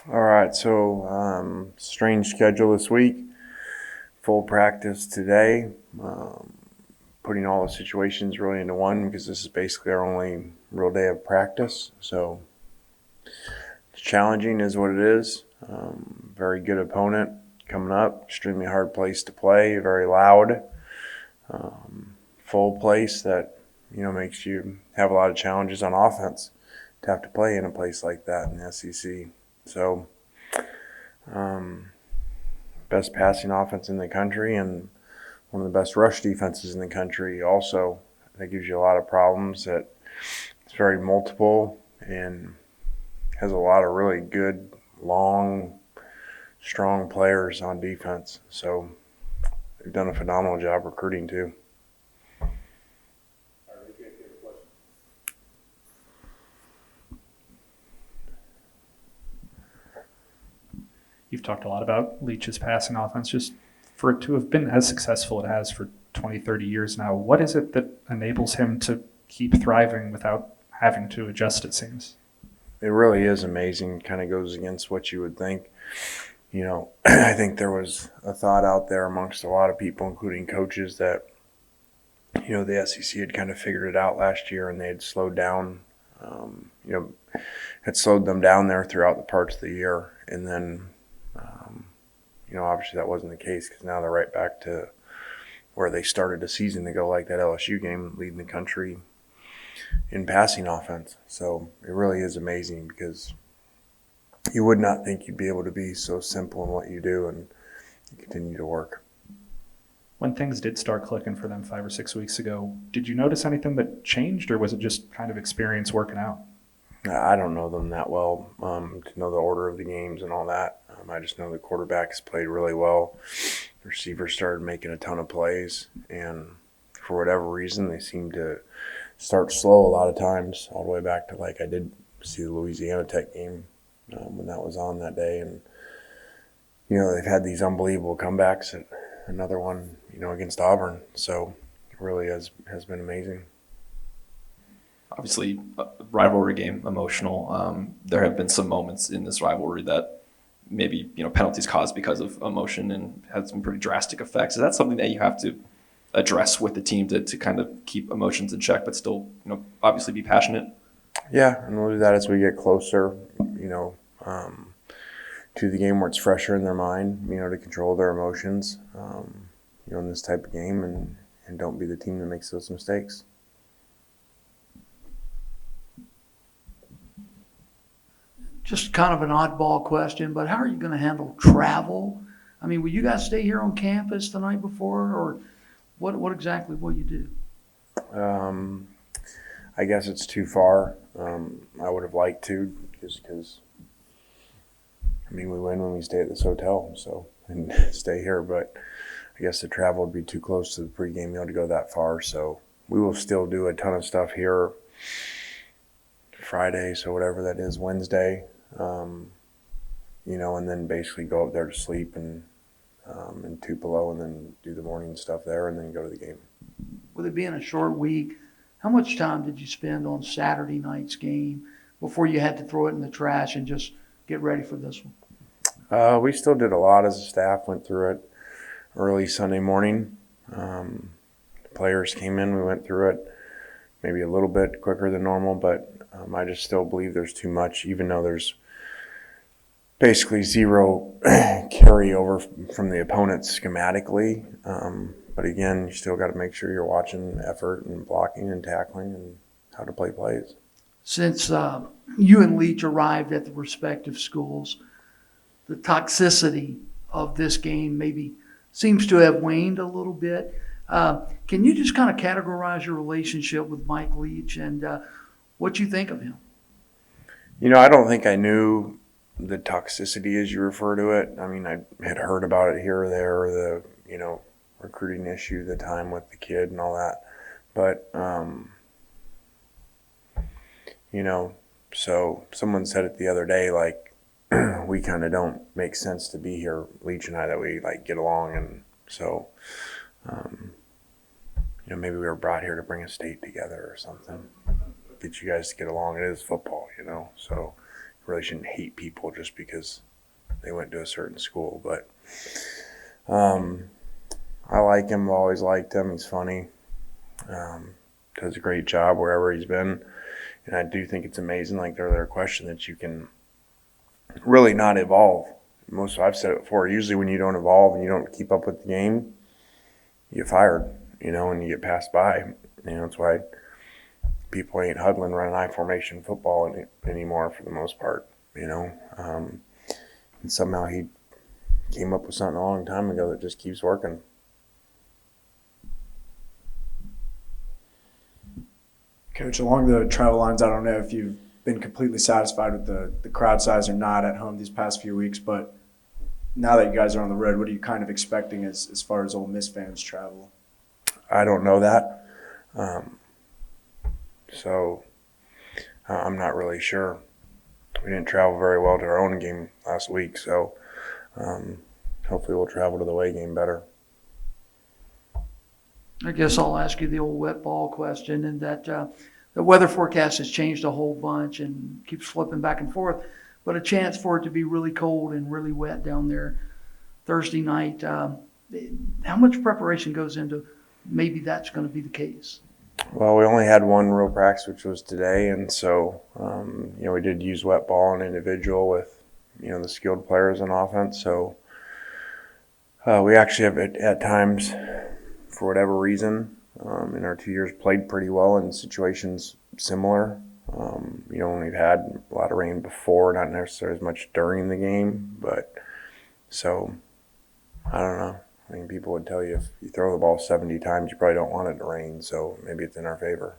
All right, strange schedule this week. Full practice today. Putting all the situations really into one because this is basically our only real day of practice. So it's challenging, is what it is. Very good opponent coming up. Extremely hard place to play. Very loud. Full place that makes you have a lot of challenges on offense to have to play in a place like that in the SEC. So. Best passing offense in the country and one of the best rush defenses in the country also. That gives you a lot of problems. It's very multiple and has a lot of really good, long, strong players on defense. So they've done a phenomenal job recruiting too. You've talked a lot about Leach's passing offense. Just for it to have been as successful it has for 20, 30 years now, what is it that enables him to keep thriving without having to adjust, it seems? It really is amazing. Kind of goes against what you would think. I think there was a thought out there amongst a lot of people, including coaches, that the SEC had kind of figured it out last year and they had slowed down. Had slowed them down there throughout the parts of the year, and then obviously that wasn't the case because now they're right back to where they started the season to go, like that LSU game, leading the country in passing offense. So it really is amazing because you would not think you'd be able to be so simple in what you do and you continue to work. When things did start clicking for them 5 or 6 weeks ago, did you notice anything that changed, or was it just kind of experience working out? I don't know them that well to know the order of the games and all that. I just know the quarterbacks played really well. The receivers started making a ton of plays, and for whatever reason, they seemed to start slow a lot of times, all the way back to I did see the Louisiana Tech game when that was on that day, and they've had these unbelievable comebacks. And another one, against Auburn. So it really has been amazing. Obviously, rivalry game, emotional. There have been some moments in this rivalry that maybe penalties caused because of emotion and had some pretty drastic effects. Is that something that you have to address with the team to kind of keep emotions in check, but still obviously be passionate? Yeah, and we'll do that as we get closer, to the game where it's fresher in their mind, to control their emotions, in this type of game, and don't be the team that makes those mistakes. Just kind of an oddball question, but how are you going to handle travel? I mean, will you guys stay here on campus the night before, or what exactly will you do? I guess it's too far. I would have liked to, just because, we win when we stay at this hotel, so, and stay here, but I guess the travel would be too close to the pregame meal to go that far, so we will still do a ton of stuff here Friday, so whatever that is, Wednesday, and then basically go up there to sleep and in Tupelo, and then do the morning stuff there, and then go to the game. With it being a short week, how much time did you spend on Saturday night's game before you had to throw it in the trash and just get ready for this one? We still did a lot as a staff, went through it early Sunday morning. Players came in, we went through it maybe a little bit quicker than normal, but I just still believe there's too much, even though there's basically zero carryover from the opponents schematically. But again, you still got to make sure you're watching effort and blocking and tackling and how to play plays. Since you and Leach arrived at the respective schools, the toxicity of this game maybe seems to have waned a little bit. Can you just kind of categorize your relationship with Mike Leach and what you think of him? I don't think I knew the toxicity as you refer to it. I had heard about it here or there, the, recruiting issue, the time with the kid and all that. But, so someone said it the other day, we kind of don't make sense to be here, Leach and I, that we get along. And so, maybe we were brought here to bring a state together or something, get you guys to get along. It is football, so really shouldn't hate people just because they went to a certain school. But I like him. I've always liked him. He's funny. Does a great job wherever he's been. And I do think it's amazing, like the other question, that you can really not evolve. I've said it before, usually when you don't evolve and you don't keep up with the game, you get fired, and you get passed by. That's why people ain't huddling running I formation football anymore for the most part, And somehow he came up with something a long time ago that just keeps working. Coach, along the travel lines, I don't know if you've been completely satisfied with the crowd size or not at home these past few weeks, but now that you guys are on the road, what are you kind of expecting as far as Ole Miss fans travel? I don't know that. So I'm not really sure. We didn't travel very well to our own game last week, so hopefully we'll travel to the away game better. I guess I'll ask you the old wet ball question, and that the weather forecast has changed a whole bunch and keeps flipping back and forth, but a chance for it to be really cold and really wet down there Thursday night. How much preparation goes into maybe that's going to be the case? Well, we only had one real practice, which was today, and so we did use wet ball on individual with the skilled players on offense. So we actually have at times, for whatever reason, in our 2 years played pretty well in situations similar. When we've had a lot of rain before, not necessarily as much during the game, but so I don't know. I mean, people would tell you if you throw the ball 70 times, you probably don't want it to rain, so maybe it's in our favor.